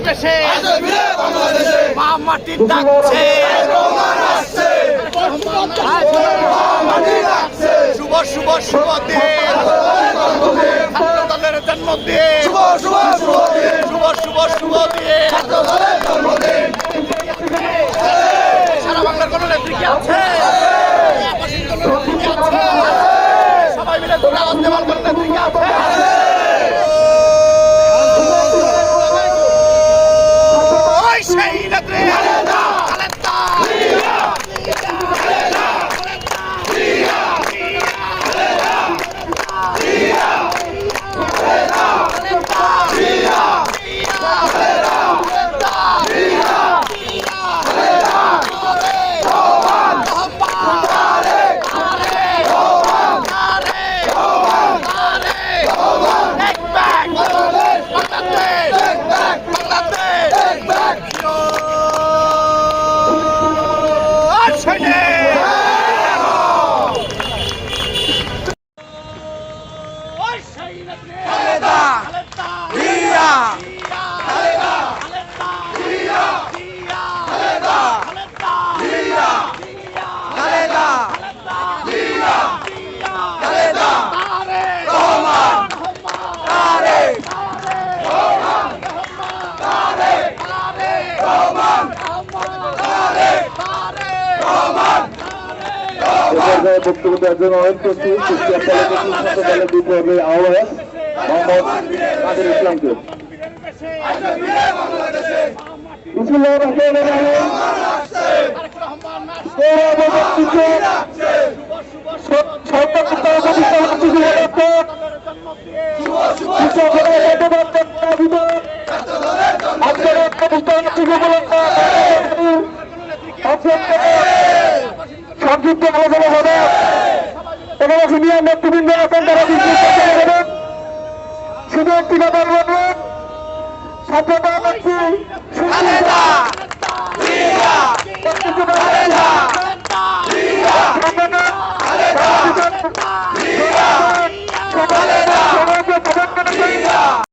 দেশে মা মাটির ডাকছে শুভ শুভ শুভ দিন দলের জন্মদিন শুভ শুভ শুভ দিন সারা বাংলার কোন নেত্রী কি আছে? সবাই মিলে তোমরা আওয়াজ দেওয়ার কোন নেত্রী কি আছে? সেই নেত্রী বক্তব্য দেওয়ার জন্য অনুরোধ করছি দলের বিপ্লবী আহ্বায়ক মোহাম্মদ কাদের ইসলামকে। সংযুক্ত আলোচনা হবে এবং সিনিয়র নেতৃবৃন্দ আছেন তারা শুধু একটি কথা বলবেন ছাত্রতা